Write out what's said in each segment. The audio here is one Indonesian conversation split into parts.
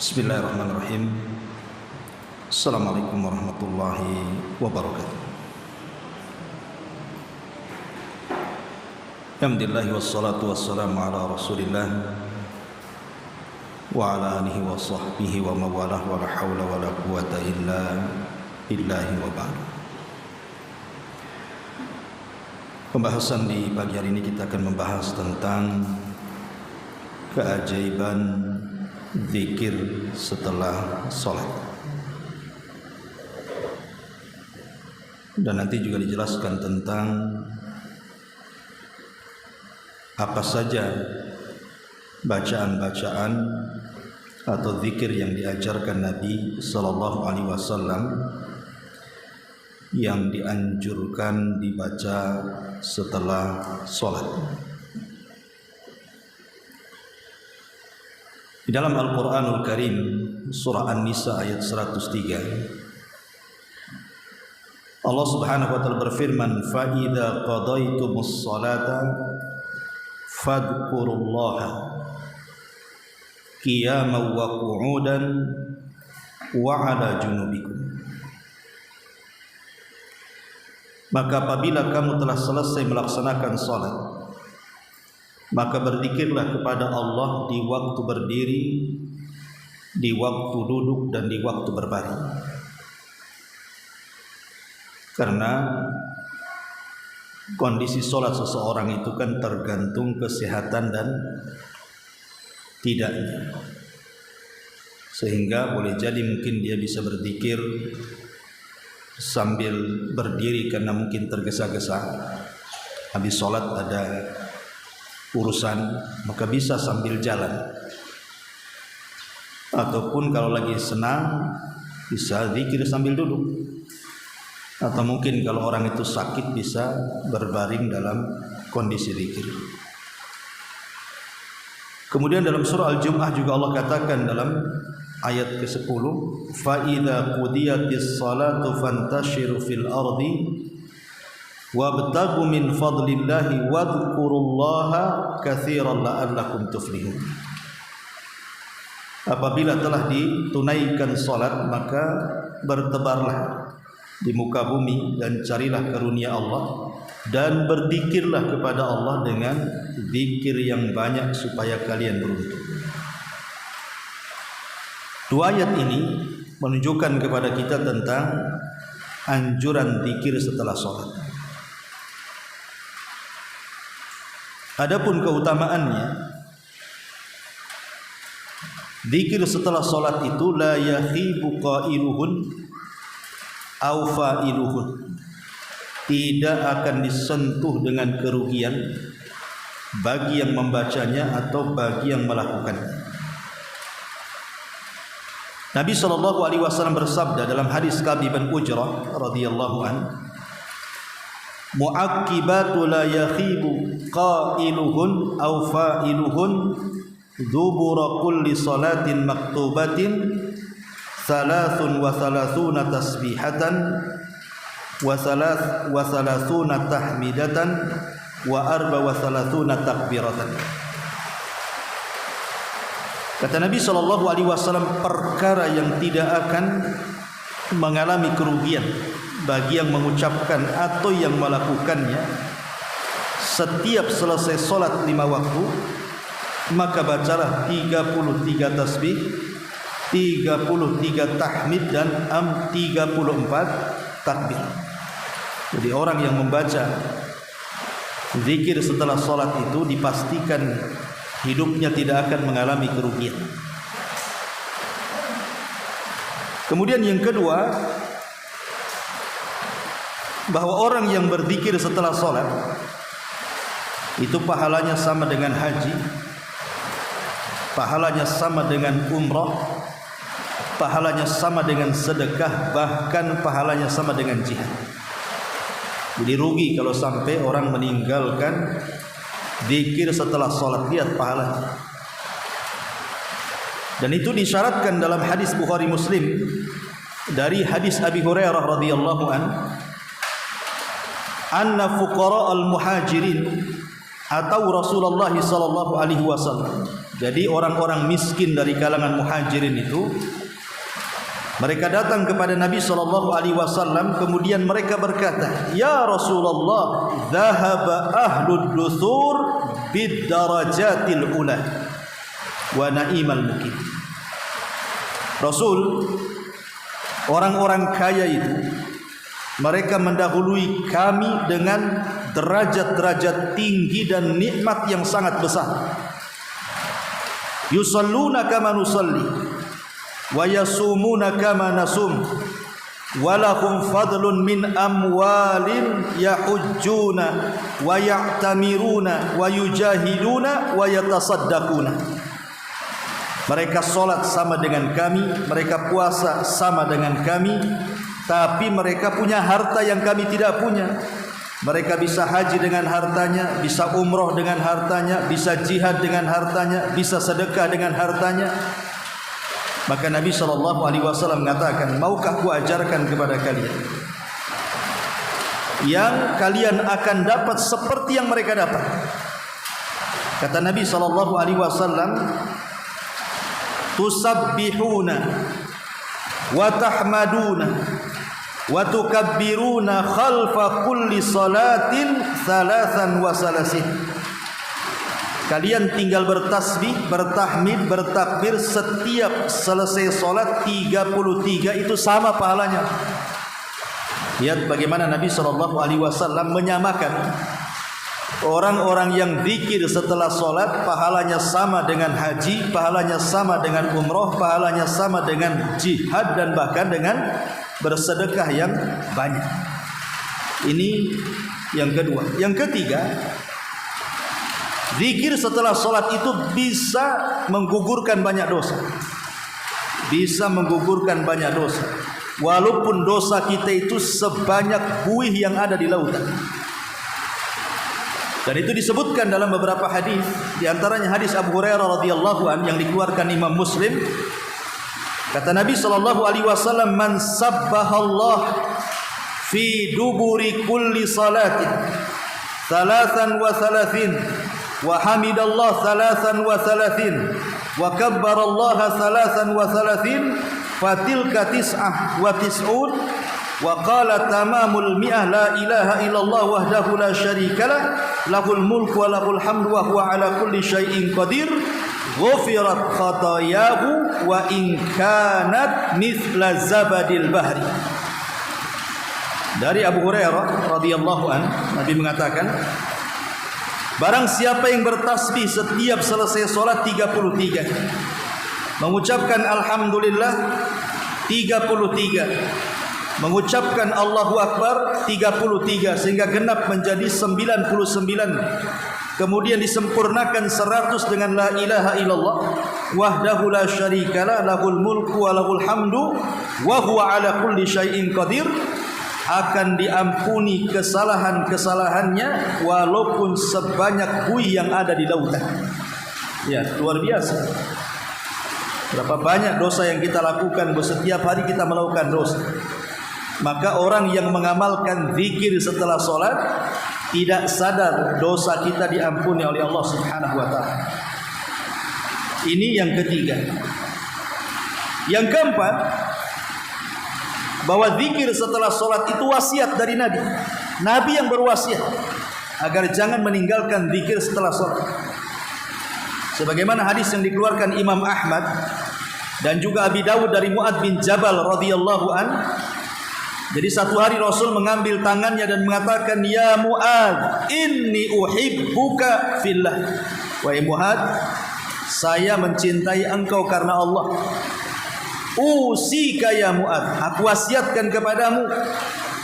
Bismillahirrahmanirrahim. Assalamualaikum warahmatullahi wabarakatuh. Alhamdulillah wassalatu wassalamu ala Rasulillah wa ala alihi wa sahbihi wa mawalah wa la hawla wa la quwata illa billahi wa ba'd. Pembahasan di pagi hari ini kita akan membahas tentang keajaiban zikir setelah sholat, dan nanti juga dijelaskan tentang apa saja bacaan-bacaan atau zikir yang diajarkan Nabi Sallallahu Alaihi Wasallam yang dianjurkan dibaca setelah sholat. Di dalam Al-Quranul Karim surah An-Nisa ayat 103, Allah Subhanahu wa taala berfirman, "Fa idza qadaytumus salata fadhkurullaha qiyaman wa qu'udan wa 'ala junubikum." Maka apabila kamu telah selesai melaksanakan salat, maka berzikirlah kepada Allah di waktu berdiri, di waktu duduk, dan di waktu berbaring. Karena kondisi sholat seseorang itu kan tergantung kesehatan dan tidaknya. Sehingga boleh jadi mungkin dia bisa berzikir sambil berdiri karena mungkin tergesa-gesa. Habis sholat ada urusan, maka bisa sambil jalan, ataupun kalau lagi senang bisa zikir sambil duduk, atau mungkin kalau orang itu sakit bisa berbaring dalam kondisi zikir. Kemudian dalam surah Al-Jumu'ah juga Allah katakan dalam ayat ke-10, fa idza qudiyatis salatu fantashiru fil ardi wabtaghu min fadlillahi wadhkurullaha katsiran la'allakum tuflihun. Apabila telah ditunaikan salat, maka bertebarlah di muka bumi dan carilah karunia Allah, dan berzikirlah kepada Allah dengan zikir yang banyak supaya kalian beruntung. Dua ayat ini menunjukkan kepada kita tentang anjuran zikir setelah salat. Adapun keutamaannya, zikir setelah salat itu la yakhibu qailuhun aw fa'iluhun, tidak akan disentuh dengan kerugian bagi yang membacanya atau bagi yang melakukannya. Nabi sallallahu alaihi wasallam bersabda dalam hadis Ka'b bin Ujrah radhiyallahu anhu, mu'aqqibatu la yakhibu qailuhun aw fa'iluhun dubura kulli salatin maktubatin 33 tasbihatan wa 33 tahmidatan wa 34 takbiratan. Kata Nabi sallallahu alaihi wasallam, perkara yang tidak akan mengalami kerugian bagi yang mengucapkan atau yang melakukannya setiap selesai solat 5 waktu, maka bacalah 33 tasbih, 33 tahmid, dan 34 takbir. Jadi orang yang membaca zikir setelah solat itu dipastikan hidupnya tidak akan mengalami kerugian. Kemudian yang kedua, bahwa orang yang berzikir setelah sholat itu pahalanya sama dengan haji, pahalanya sama dengan umrah, pahalanya sama dengan sedekah, bahkan pahalanya sama dengan jihad. Jadi rugi kalau sampai orang meninggalkan zikir setelah sholat. Lihat pahalanya. Dan itu disyaratkan dalam hadis Bukhari Muslim dari hadis Abi Hurairah radhiyallahu anhu, anna fuqara al-muhajirin atau Rasulullah sallallahu alaihi wasallam Jadi orang-orang miskin dari kalangan muhajirin itu, mereka datang kepada Nabi SAW, kemudian mereka berkata, "Ya Rasulullah, dhahaba ahlud duthur bid darajatil ula wa na'imal mukim." Rasul, orang-orang kaya itu, mereka mendahului kami dengan derajat-derajat tinggi dan nikmat yang sangat besar. Yusalluna kama nusalli wa yasumuna kama nasum wa lahum fadlun min amwalin yahujjuna wa ya'tamiruna wa yujahiduna wa yatasaddaquna. Mereka salat sama dengan kami, mereka puasa sama dengan kami, tapi mereka punya harta yang kami tidak punya. Mereka bisa haji dengan hartanya, bisa umroh dengan hartanya, bisa jihad dengan hartanya, bisa sedekah dengan hartanya. Maka Nabi SAW mengatakan, "Maukah ku ajarkan kepada kalian yang kalian akan dapat seperti yang mereka dapat?" Kata Nabi SAW, "Tusabbihuna wa tahmaduna wa tukabbiruna khalfa kulli salatin thalathan wa salasin." Kalian tinggal bertasbih, bertahmid, bertakbir setiap selesai solat 33, itu sama pahalanya. Lihat bagaimana Nabi SAW menyamakan orang-orang yang zikir setelah solat, pahalanya sama dengan haji, pahalanya sama dengan umroh, pahalanya sama dengan jihad, dan bahkan dengan bersedekah yang banyak. Ini yang kedua. Yang ketiga, zikir setelah solat itu bisa menggugurkan banyak dosa. Bisa menggugurkan banyak dosa. Walaupun dosa kita itu sebanyak buih yang ada di lautan. Dan itu disebutkan dalam beberapa hadis, di antaranya hadis Abu Hurairah radhiyallahu an yang dikeluarkan Imam Muslim. Kata Nabi SAW, "Man sabbahallah fi duburi kulli salatin thalathan wa thalathin wa hamidallah thalathan wa thalathin wa kabbarallaha thalathan wa thalathin fatilka tis'ah wa tis'un wa qala tamamul mi'ah la ilaha illallah wahdahu la syarikalah lahul mulku wa lahul hamdu wa huwa ala kulli syai'in qadir ghufirat khatayahu wa in kanat mithla zabadil bahri." Dari Abu Hurairah radhiyallahu an, Nabi mengatakan, barang siapa yang bertasbih setiap selesai solat 33, mengucapkan alhamdulillah 33, mengucapkan Allahu Akbar 33, sehingga genap menjadi 99, kemudian disempurnakan 100 dengan la ilaha illallah wahdahu la syarikalah lahul mulku wa lahul hamdu wa huwa ala kulli syai'in qadir, akan diampuni kesalahan-kesalahannya walaupun sebanyak buih yang ada di lautan. Ya, luar biasa. Berapa banyak dosa yang kita lakukan, setiap hari kita melakukan dosa. Maka orang yang mengamalkan zikir setelah solat tidak sadar dosa kita diampuni oleh Allah Subhanahu wa taala. Ini yang ketiga. Yang keempat, bahwa zikir setelah solat itu wasiat dari Nabi. Nabi yang berwasiat agar jangan meninggalkan zikir setelah solat. Sebagaimana hadis yang dikeluarkan Imam Ahmad dan juga Abi Dawud dari Mu'adz bin Jabal radhiyallahu an. Jadi satu hari Rasul mengambil tangannya dan mengatakan, "Ya Mu'adz, inni uhibbuka fillah." Wahai Mu'adz, saya mencintai engkau karena Allah. Usika ya Mu'adz, aku wasiatkan kepadamu,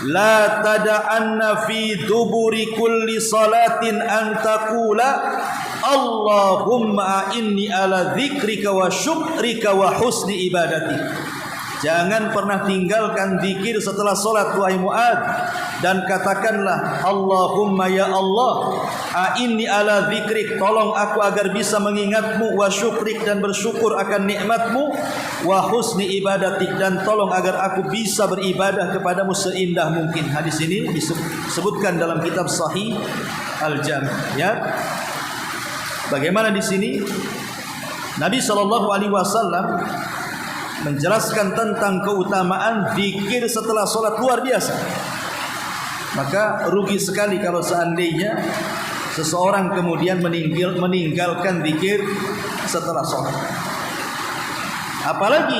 la tada'anna fi duburi kulli salatin an taqula Allahumma inni ala dzikrika wa syukrika wa husni ibadati. Jangan pernah tinggalkan zikir setelah salat wahai Mu'adz, dan katakanlah, Allahumma ya Allah, a'inni ala dzikrik, tolong aku agar bisa mengingatmu, wa syukrik, dan bersyukur akan nikmatmu, wa husni ibadatik, dan tolong agar aku bisa beribadah kepadamu seindah mungkin. Hadis ini disebutkan dalam kitab Sahih Al-Jami'. Ya. Bagaimana di sini? Nabi SAW menjelaskan tentang keutamaan zikir setelah sholat luar biasa. Maka rugi sekali kalau seandainya seseorang kemudian meninggalkan zikir setelah sholat. Apalagi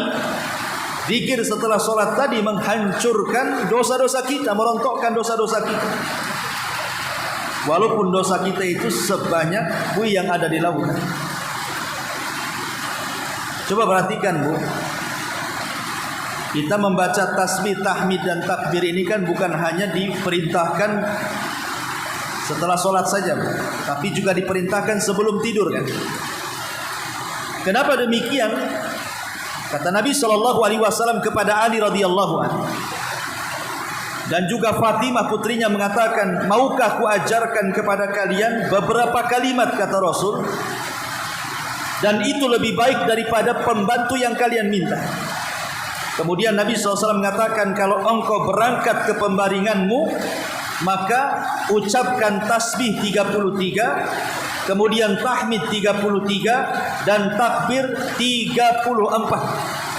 zikir setelah sholat tadi menghancurkan dosa-dosa kita, merontokkan dosa-dosa kita. Walaupun dosa kita itu sebanyak buih yang ada di lautan. Coba perhatikan, Bu. Kita membaca tasbih, tahmid dan takbir ini kan bukan hanya diperintahkan setelah sholat saja, Bu, tapi juga diperintahkan sebelum tidur kan. Kenapa demikian? Kata Nabi SAW kepada Ali radhiyallahu anhu dan juga Fatimah putrinya mengatakan, maukah ku ajarkan kepada kalian beberapa kalimat, kata Rasul, dan itu lebih baik daripada pembantu yang kalian minta. Kemudian Nabi SAW mengatakan, kalau engkau berangkat ke pembaringanmu, maka ucapkan tasbih 33, kemudian tahmid 33, dan takbir 34.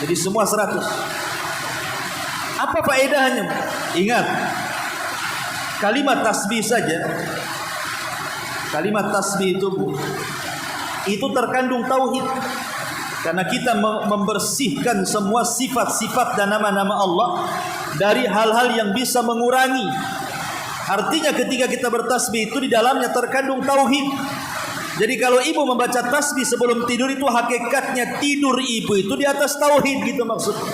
Jadi semua 100. Apa faedahnya? Ingat, kalimat tasbih saja, kalimat tasbih itu terkandung tauhid. Karena kita membersihkan semua sifat-sifat dan nama-nama Allah dari hal-hal yang bisa mengurangi. Artinya ketika kita bertasbih itu di dalamnya terkandung tauhid. Jadi kalau ibu membaca tasbih sebelum tidur itu hakikatnya tidur ibu itu di atas tauhid, gitu maksudnya.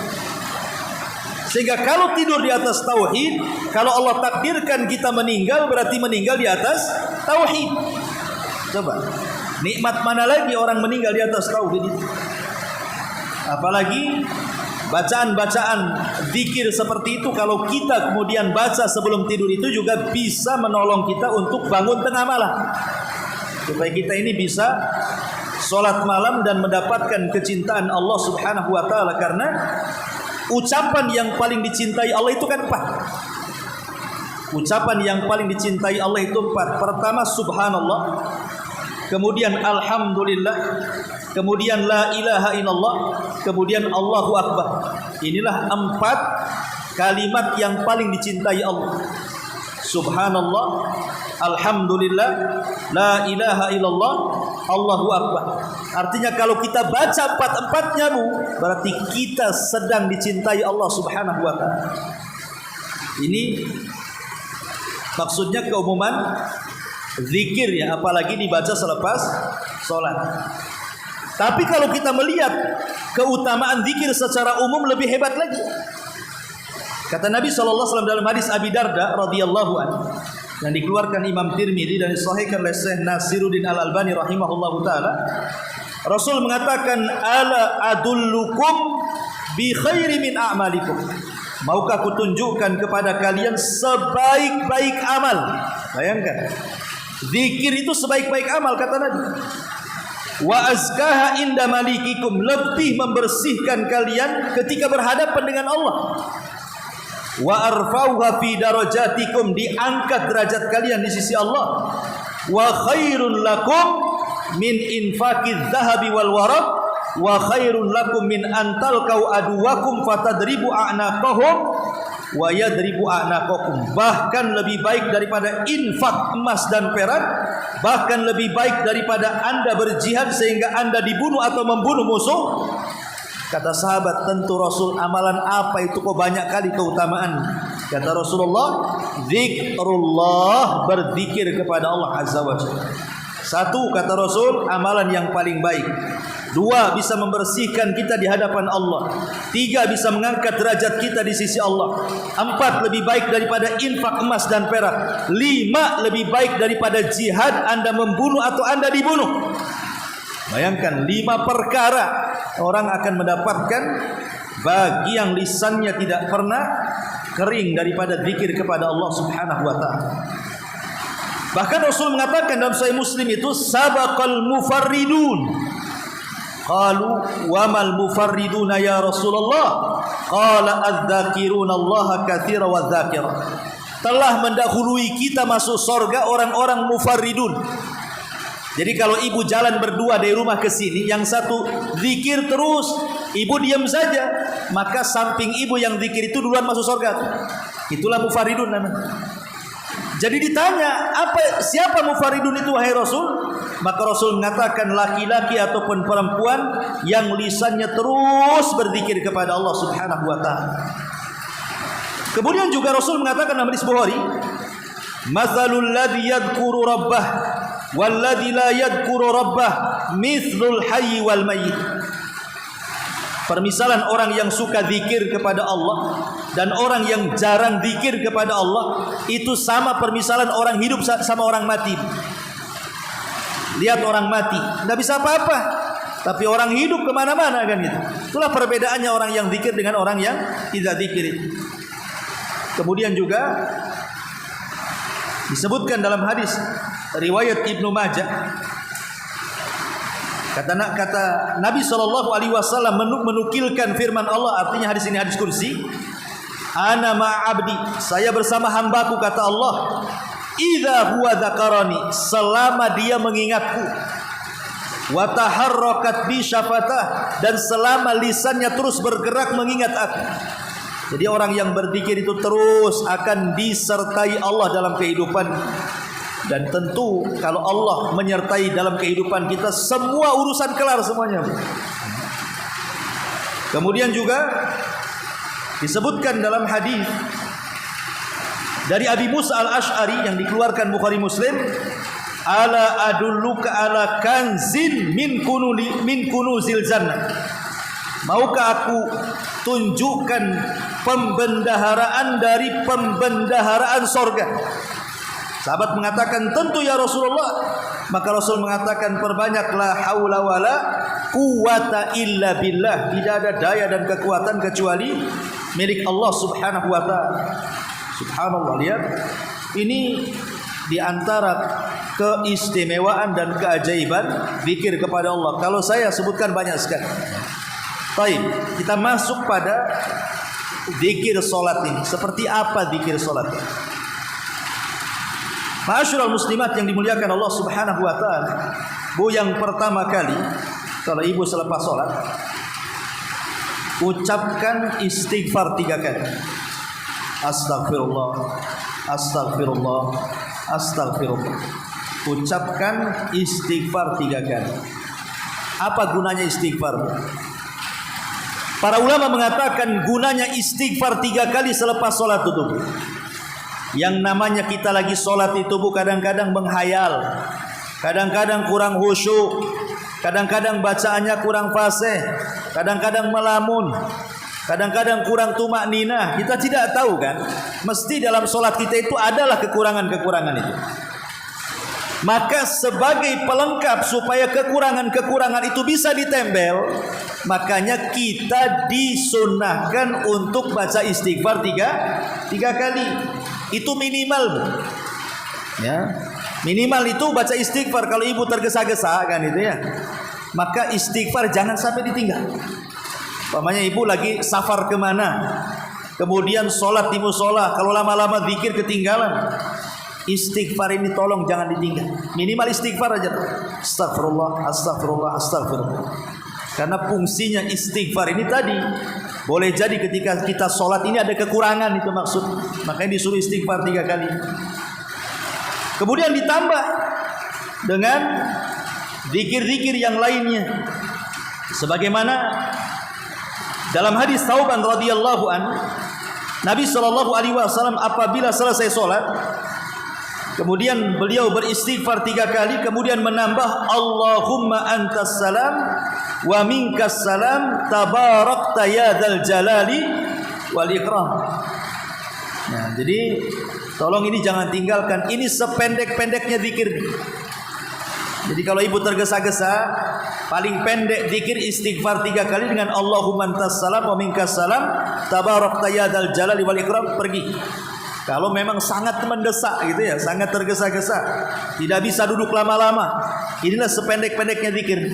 Sehingga kalau tidur di atas tauhid, kalau Allah takdirkan kita meninggal, berarti meninggal di atas tauhid. Coba, nikmat mana lagi orang meninggal di atas tauhid itu? Apalagi bacaan-bacaan zikir seperti itu, kalau kita kemudian baca sebelum tidur itu juga bisa menolong kita untuk bangun tengah malam, supaya kita ini bisa sholat malam dan mendapatkan kecintaan Allah Subhanahu wa ta'ala. Karena ucapan yang paling dicintai Allah itu kan 4. Ucapan yang paling dicintai Allah itu 4. Pertama subhanallah, kemudian alhamdulillah, kemudian la ilaha illallah, kemudian Allahu akbar. Inilah 4 kalimat yang paling dicintai Allah. Subhanallah, alhamdulillah, la ilaha illallah, Allahu akbar. Artinya kalau kita baca 4-4-nya, Bu, berarti kita sedang dicintai Allah Subhanahu wa ta'ala. Ini maksudnya keumuman zikir ya, apalagi dibaca selepas sholat. Tapi kalau kita melihat keutamaan zikir secara umum lebih hebat lagi. Kata Nabi SAW dalam hadis Abi Darda radhiyallahu anhu yang dikeluarkan Imam Tirmidzi dan disahihkan oleh Syekh Nasiruddin Al-Albani rahimahullahu taala, Rasul mengatakan, ala adullukum bi khairi min a'malikum. Maukah aku tunjukkan kepada kalian sebaik-baik amal? Bayangkan, zikir itu sebaik-baik amal, kata Nabi. Wa azkaha inda malikikum, lebih membersihkan kalian ketika berhadapan dengan Allah. Wa arfauha fi darajatikum, diangkat derajat kalian di sisi Allah. Wa khairun lakum min infaqiz zahabi wal waraq, wa khairun lakum min antalqau aduwakum fatadribu a'naqahum wa yadribu a'naqakum. Bahkan lebih baik daripada infak emas dan perak, bahkan lebih baik daripada Anda berjihad sehingga Anda dibunuh atau membunuh musuh. Kata sahabat, tentu Rasul, amalan apa itu kok banyak kali keutamaan? Kata Rasulullah, zikrullah, berzikir kepada Allah Azza wa Jalla. 1, kata Rasul, amalan yang paling baik. 2, bisa membersihkan kita di hadapan Allah. 3, bisa mengangkat derajat kita di sisi Allah. 4, lebih baik daripada infak emas dan perak. 5, lebih baik daripada jihad, Anda membunuh atau Anda dibunuh. Bayangkan 5 perkara orang akan mendapatkan bagi yang lisannya tidak pernah kering daripada zikir kepada Allah Subhanahu wa ta'ala. Bahkan Rasul mengatakan dalam Sahih Muslim itu, sabaqal mufarridun. Qalu wa mal mufarriduna ya Rasulullah? Qala adz-dzakiruna Allah katsira wa dzakira. Telah mendahului kita masuk surga orang-orang mufarridun. Jadi kalau ibu jalan berdua dari rumah ke sini, yang satu zikir terus, ibu diam saja, maka samping ibu yang zikir itu duluan masuk surga. Itulah mufaridun namanya. Jadi ditanya, siapa mufaridun itu wahai Rasul? Maka Rasul mengatakan laki-laki ataupun perempuan yang lisannya terus berzikir kepada Allah Subhanahu wa taala. Kemudian juga Rasul mengatakan dalam hadis Bukhari, "Matsalul ladzi yadhkuru rabbah wal ladzi la yadhkuru rabbah mithlul hayy wal mayyit." Permisalan orang yang suka zikir kepada Allah dan orang yang jarang zikir kepada Allah itu sama permisalan orang hidup sama orang mati. Lihat orang mati, tidak bisa apa-apa, tapi orang hidup kemana-mana kan gitu. Itulah perbedaannya orang yang zikir dengan orang yang tidak zikir. Kemudian juga disebutkan dalam hadis riwayat Ibnu Majah, kata Nabi SAW menukilkan firman Allah, artinya hadis ini hadis kursi. Ana ma'abdi, saya bersama hambaku, kata Allah. Idza huwa dzakarani, selama dia mengingatku. Wa taharrakat bi syafatah, dan selama lisannya terus bergerak mengingat aku. Jadi orang yang berzikir itu terus akan disertai Allah dalam kehidupan. Dan tentu kalau Allah menyertai dalam kehidupan kita, semua urusan kelar semuanya. Kemudian juga disebutkan dalam hadis dari Abi Musa al-Ash'ari yang dikeluarkan Bukhari Muslim, ala adulluka ala kanzin min kunuzil jannah. Maukah aku tunjukkan pembendaharaan dari pembendaharaan sorga? Sahabat mengatakan, tentu ya Rasulullah. Maka Rasul mengatakan, perbanyaklah haula wala quwata illa billah. Tidak ada daya dan kekuatan kecuali milik Allah Subhanahu wa taala. Subhanallah, lihat. Ini diantara keistimewaan dan keajaiban zikir kepada Allah. Kalau saya sebutkan banyak sekali. Baik, kita masuk pada zikir solat ini. Seperti apa zikir solat ini? Ma'asyiral muslimat yang dimuliakan Allah Subhanahu wa taala. Bu, yang pertama kali kalau ibu selepas sholat, ucapkan istighfar 3 kali. Astagfirullah, astagfirullah, astagfirullah. Ucapkan istighfar 3 kali. Apa gunanya istighfar? Para ulama mengatakan gunanya istighfar 3 kali selepas sholat itu. Yang namanya kita lagi sholat itu bu, kadang-kadang menghayal, kadang-kadang kurang khusyuk, kadang-kadang bacaannya kurang fasih, kadang-kadang melamun, kadang-kadang kurang tumak ninah. Kita tidak tahu kan, mesti dalam sholat kita itu adalah kekurangan-kekurangan itu. Maka sebagai pelengkap supaya kekurangan-kekurangan itu bisa ditempel, makanya kita disunnahkan untuk baca istighfar 3 kali. Itu minimal, Bu. Ya. Minimal itu baca istighfar. Kalau ibu tergesa-gesa kan itu ya, maka istighfar jangan sampai ditinggal. Umpamanya ibu lagi safar kemana, kemudian sholat di musola, kalau lama-lama zikir ketinggalan, istighfar ini tolong jangan ditinggal. Minimal istighfar aja. Astagfirullah, astagfirullah, astagfirullah. Karena fungsinya istighfar ini tadi, boleh jadi ketika kita sholat ini ada kekurangan, itu maksud. Makanya disuruh istighfar 3 kali. Kemudian ditambah dengan zikir-zikir yang lainnya. Sebagaimana dalam hadis Thauban radhiyallahu an, Nabi SAW apabila selesai sholat, kemudian beliau beristighfar 3 kali, kemudian menambah Allahumma antas salam wa minkas salam tabarakta ya dzal jalali wal ikram. Nah, jadi tolong ini jangan tinggalkan. Ini sependek-pendeknya zikir. Jadi kalau ibu tergesa-gesa, paling pendek zikir istighfar 3 kali dengan Allahumma antas salam wa minkas salam tabarakta ya dzal jalali wal ikram, pergi. Kalau memang sangat mendesak gitu ya, sangat tergesa-gesa, tidak bisa duduk lama-lama, inilah sependek-pendeknya zikir.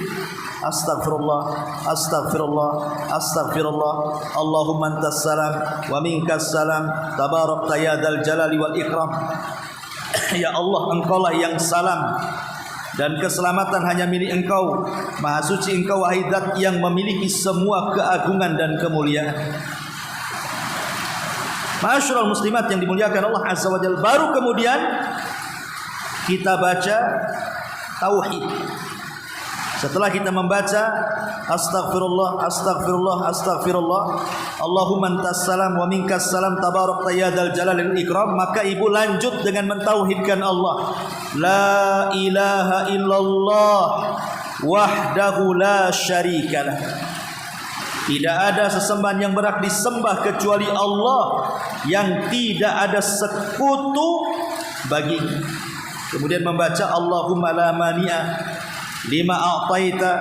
Astagfirullah, astagfirullah, astagfirullah. Allahumma antas salam wa minkas salam tabarakta ya dzal jalali wal ikram. Ya Allah, engkaulah yang salam dan keselamatan hanya milik Engkau. Maha suci Engkau wahai Zat yang memiliki semua keagungan dan kemuliaan. Ma'asyiral muslimat yang dimuliakan Allah Azza wa Jalla, baru kemudian kita baca tauhid. Setelah kita membaca astaghfirullah, astaghfirullah, astaghfirullah, Allahumma antas salam wa minkas salam tabarakta ya dzal jalali wal ikram, maka ibu lanjut dengan mentauhidkan Allah. La ilaha illallah wahdahu la syarikalah. Tidak ada sesembahan yang berhak disembah kecuali Allah yang tidak ada sekutu baginya. Kemudian membaca Allahumma la mani'a lima a'taita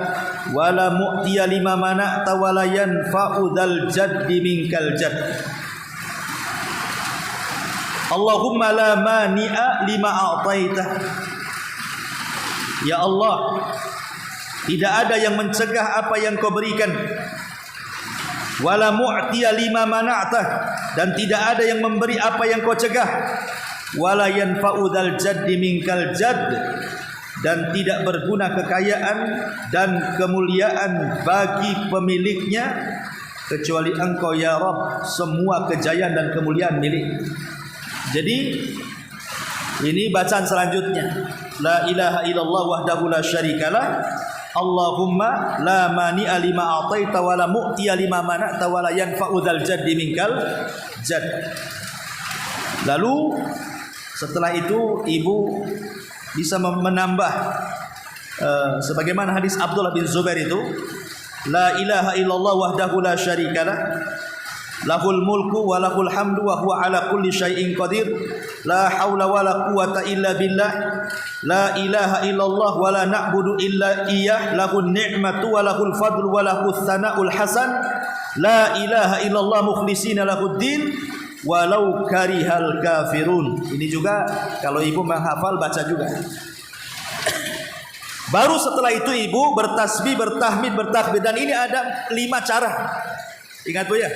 wa la mu'tiya lima mana'ta wa la yanfa'u dzal jaddi minkal jadd. Allahumma la mani'a lima a'taita. Ya Allah, tidak ada yang mencegah apa yang Kau berikan. Wala mu'tiya lima mana'ta, dan tidak ada yang memberi apa yang Kau cegah. Wala yanfa'u dzal jaddi minkal jadd, dan tidak berguna kekayaan dan kemuliaan bagi pemiliknya kecuali Engkau ya Rabb. Semua kejayaan dan kemuliaan milik. Jadi ini bacaan selanjutnya. La ilaha illallah wahdahu la syarikalah. Allahumma la mani'a lima a'taita wa la mu'tiya lima mana'ta wa la yanfa'u dzal jaddi minkal jadd. Lalu setelah itu ibu bisa menambah sebagaimana hadis Abdullah bin Zubair itu, la ilaha illallah wahdahu la syarikalah, lahul mulku wa lahul hamdu wa huwa ala kulli syai'in qadir, la haula wa la quwata illa billah, la ilaha illallah wa la na'budu illa iyyah, lahun ni'matu wa lahul fadlu wa lahus tsana'ul hasan, la ilaha illallah mukhlisina lahuddin walau karihal kafirun. Ini juga kalau ibu menghafal baca juga. Baru setelah itu ibu bertasbih, bertahmid, bertakbir, dan ini ada 5 cara. Ingat Bu ya.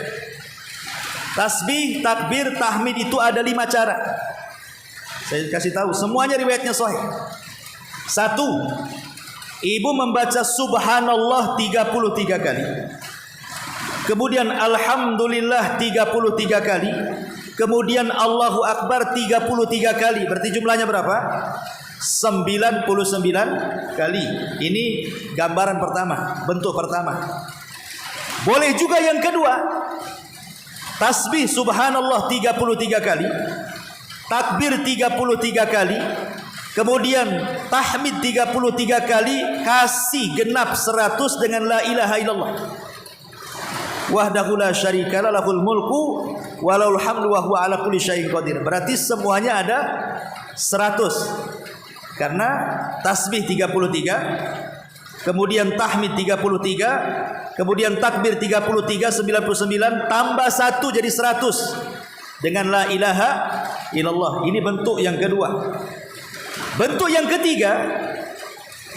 Tasbih, takbir, tahmid itu ada 5 cara. Saya kasih tahu, semuanya riwayatnya sahih. 1. Ibu membaca subhanallah 33 kali. Kemudian alhamdulillah 33 kali. Kemudian Allahu Akbar 33 kali. Berarti jumlahnya berapa? 99 kali. Ini gambaran pertama, bentuk pertama. Boleh juga yang kedua. Tasbih subhanallah 33 kali, takbir 33 kali, kemudian tahmid 33 kali, kasih genap 100 dengan la ilaha illallah. Wahdahu la syarikalah, lahul mulku wa lahul hamdu wa huwa ala kulli syai'in qadir. Berarti semuanya ada 100. Karena tasbih 33, kemudian tahmid 33, kemudian takbir 33, 99 tambah 1 jadi 100 dengan la ilaha illallah. Ini bentuk yang kedua. Bentuk yang ketiga,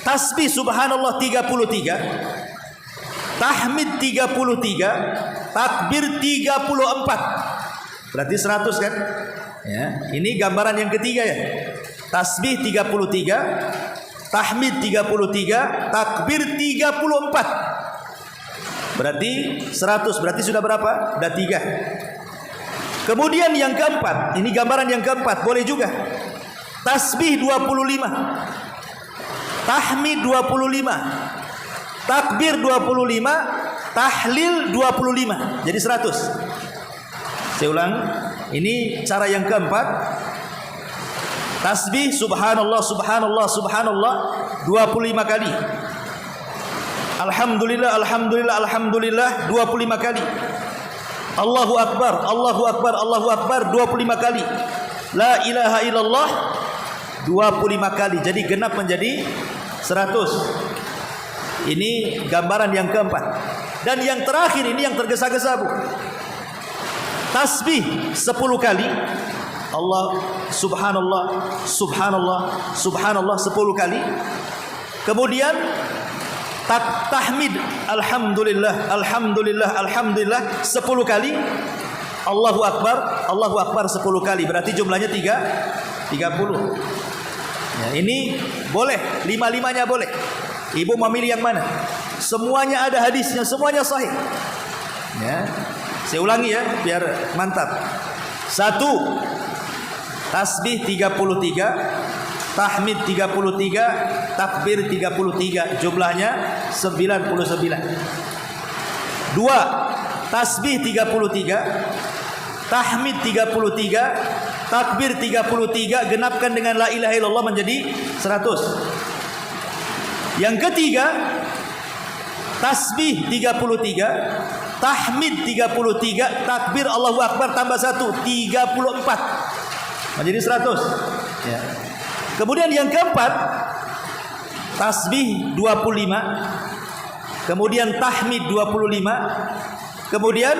tasbih subhanallah 33, tahmid 33, takbir 34. Berarti 100 kan? Ya, ini gambaran yang ketiga ya. Tasbih 33, tahmid 33, takbir 34. Berarti 100. Berarti sudah berapa? Sudah 3. Kemudian yang keempat, ini gambaran yang keempat, boleh juga. Tasbih 25, tahmid 25, takbir 25, tahlil 25. Jadi 100. Saya ulang, ini cara yang keempat. Tasbih subhanallah subhanallah subhanallah 25 kali. Alhamdulillah alhamdulillah alhamdulillah 25 kali. Allahu akbar Allahu akbar Allahu akbar 25 kali. La ilaha illallah 25 kali. Jadi genap menjadi 100. Ini gambaran yang keempat. Dan yang terakhir ini yang tergesa-gesa Bu. Tasbih 10 kali. Allah subhanallah subhanallah subhanallah 10 kali. Kemudian tahmid alhamdulillah alhamdulillah alhamdulillah 10 kali. Allahu akbar 10 kali. Berarti jumlahnya 30. Ya, ini boleh, lima-limanya boleh. Ibu memilih yang mana? Semuanya ada hadisnya, semuanya sahih. Ya. Saya ulangi ya, biar mantap. 1. Tasbih 33, tahmid 33, takbir 33, jumlahnya 99. 2. Tasbih 33, tahmid 33, takbir 33, genapkan dengan la ilaha illallah menjadi 100. Yang ketiga, tasbih 33, tahmid 33, takbir Allahu Akbar tambah 1, 34 menjadi 100. Ya. Kemudian yang keempat, tasbih 25, kemudian tahmid 25, kemudian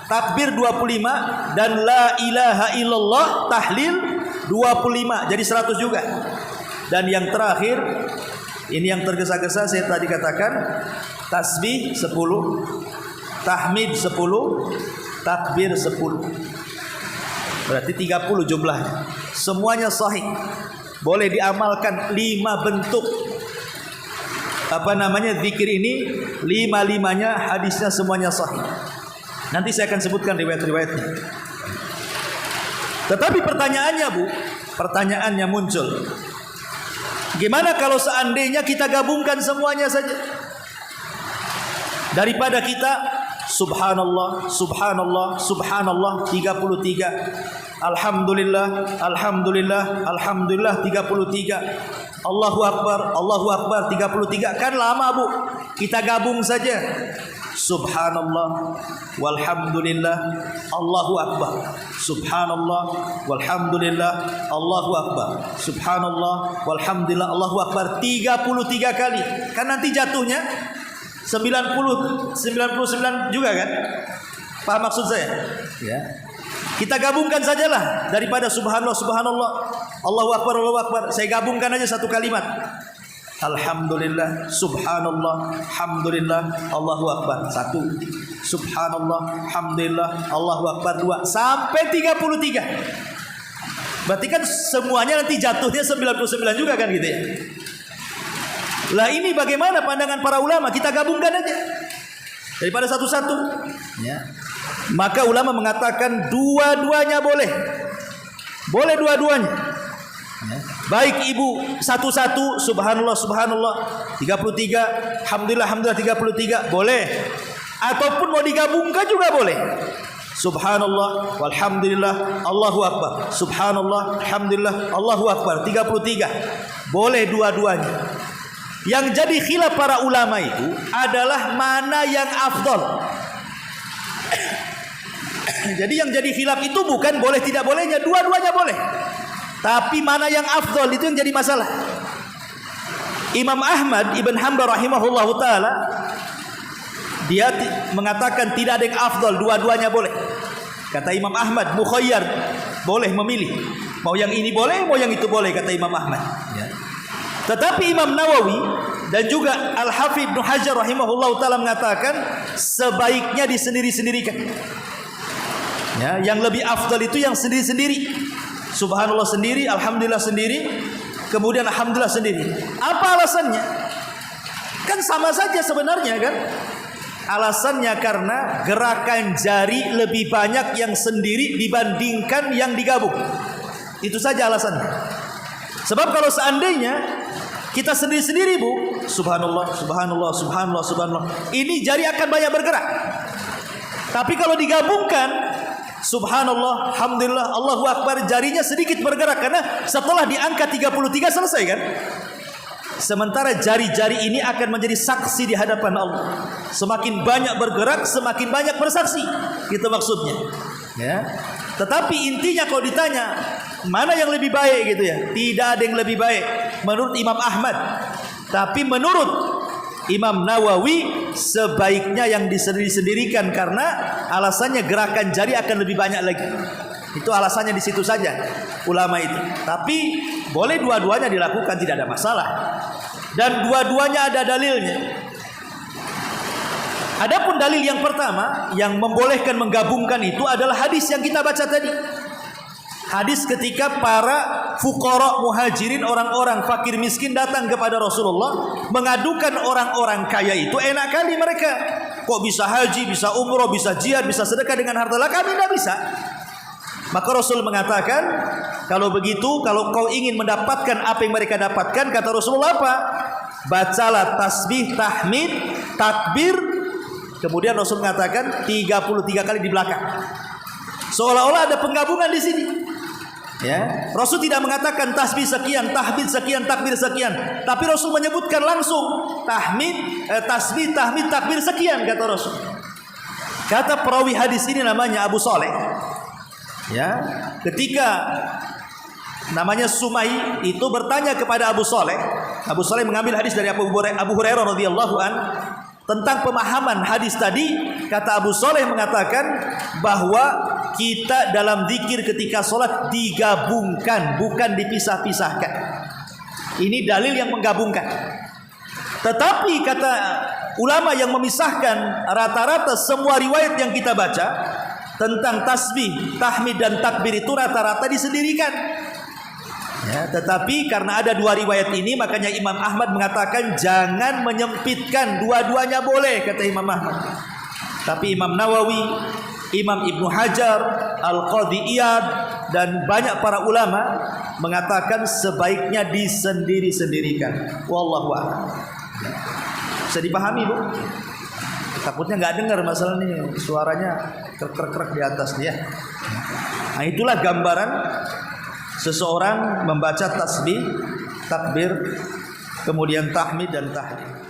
takbir 25, dan la ilaha illallah tahlil 25, jadi 100 juga. Dan yang terakhir, ini yang tergesa-gesa saya tadi katakan, tasbih 10, tahmid 10, takbir 10. Berarti 30 jumlahnya. Semuanya sahih. Boleh diamalkan 5 bentuk zikir ini, 5-limanya hadisnya semuanya sahih. Nanti saya akan sebutkan riwayat-riwayatnya. Tetapi pertanyaannya muncul. Gimana kalau seandainya kita gabungkan semuanya saja? Daripada kita subhanallah, subhanallah, subhanallah 33, alhamdulillah, alhamdulillah, alhamdulillah 33, Allahu Akbar, Allahu Akbar 33, kan lama Bu. Kita gabung saja. Subhanallah walhamdulillah Allahu Akbar, subhanallah walhamdulillah Allahu Akbar, subhanallah walhamdulillah Allahu Akbar 33 kali. Kan nanti jatuhnya 99 juga kan? Paham maksud saya? Ya. Kita gabungkan sajalah, daripada subhanallah subhanallah Allahu Akbar Allahu Akbar, saya gabungkan aja satu kalimat. Alhamdulillah, subhanallah, alhamdulillah, Allahu Akbar 1. Subhanallah, alhamdulillah, Allahu Akbar 2, sampai 33. Berarti kan semuanya nanti jatuhnya 99 juga kan gitu ya. Lah ini bagaimana pandangan para ulama? Kita gabungkan aja daripada satu-satu. Ya. Maka ulama mengatakan dua-duanya boleh. Boleh dua-duanya. Ya. Baik ibu satu-satu, subhanallah subhanallah 33, alhamdulillah alhamdulillah 33, boleh. Ataupun mau digabungkan juga boleh. Subhanallah walhamdulillah Allahu Akbar, subhanallah alhamdulillah Allahu Akbar 33. Boleh dua-duanya. Yang jadi khilaf para ulama itu adalah mana yang afdal. Jadi yang jadi khilaf itu bukan boleh tidak bolehnya, dua-duanya boleh. Tapi mana yang afdal itu yang jadi masalah. Imam Ahmad Ibn Hanbal rahimahullah ta'ala, dia mengatakan tidak ada yang afdal, dua-duanya boleh. Kata Imam Ahmad, mukhayyar, boleh memilih. Mau yang ini boleh, mau yang itu boleh, kata Imam Ahmad. Ya. Tetapi Imam Nawawi dan juga Al-Hafidz Ibnu Hajar rahimahullah ta'ala mengatakan sebaiknya disendiri-sendirikan. Ya, yang lebih afdal itu yang sendiri-sendiri. Subhanallah sendiri, alhamdulillah sendiri, kemudian alhamdulillah sendiri. Apa alasannya? Kan sama saja sebenarnya kan? Alasannya karena gerakan jari lebih banyak yang sendiri dibandingkan yang digabung. Itu saja alasannya. Sebab kalau seandainya kita sendiri-sendiri Bu, subhanallah, subhanallah, subhanallah, subhanallah, ini jari akan banyak bergerak. Tapi kalau digabungkan, subhanallah, alhamdulillah, Allahu Akbar, jarinya sedikit bergerak karena setelah diangkat 33 selesai kan? Sementara jari-jari ini akan menjadi saksi di hadapan Allah. Semakin banyak bergerak, semakin banyak bersaksi. Itu maksudnya. Ya. Tetapi intinya kalau ditanya mana yang lebih baik gitu ya, tidak ada yang lebih baik menurut Imam Ahmad. Tapi menurut Imam Nawawi sebaiknya yang disendiri-sendirikan karena alasannya gerakan jari akan lebih banyak lagi. Itu alasannya di situ saja ulama itu. Tapi boleh dua-duanya dilakukan, tidak ada masalah. Dan dua-duanya ada dalilnya. Adapun dalil yang pertama yang membolehkan menggabungkan itu adalah hadis yang kita baca tadi. Hadis ketika para fuqara muhajirin, orang-orang fakir miskin datang kepada Rasulullah mengadukan orang-orang kaya itu enak kali mereka. Kok bisa haji, bisa umroh, bisa jihad, bisa sedekah dengan harta, lah kami tidak bisa. Maka Rasul mengatakan, kalau begitu, kalau kau ingin mendapatkan apa yang mereka dapatkan, kata Rasulullah apa? Bacalah tasbih, tahmid, takbir. Kemudian Rasul mengatakan 33 kali di belakang. Seolah-olah ada penggabungan di sini. Ya, Rasul tidak mengatakan tasbih sekian, tahmid sekian, takbir sekian, tapi Rasul menyebutkan langsung tasbih, tahmid, takbir sekian, kata Rasul. Kata perawi hadis ini namanya Abu Saleh. Ya, ketika namanya Sumai itu bertanya kepada Abu Saleh. Abu Saleh mengambil hadis dari Abu Hurairah radhiyallahu an tentang pemahaman hadis tadi. Kata Abu Saleh mengatakan bahwa kita dalam zikir ketika sholat digabungkan, bukan dipisah-pisahkan. Ini dalil yang menggabungkan. Tetapi kata ulama yang memisahkan, rata-rata semua riwayat yang kita baca tentang tasbih, tahmid dan takbir itu rata-rata disendirikan. Ya, tetapi karena ada dua riwayat ini, makanya Imam Ahmad mengatakan jangan menyempitkan, dua-duanya boleh, kata Imam Ahmad. Tapi Imam Nawawi, Imam Ibnu Hajar, Al-Qadhi Iyad dan banyak para ulama mengatakan sebaiknya disendiri-sendirikan. Wallahu a'lam. Bisa dipahami, Bu? Takutnya nggak dengar masalah ini, suaranya krek-krek di atas dia. Nah, itulah gambaran seseorang membaca tasbih, takbir, kemudian tahmid dan tahlil.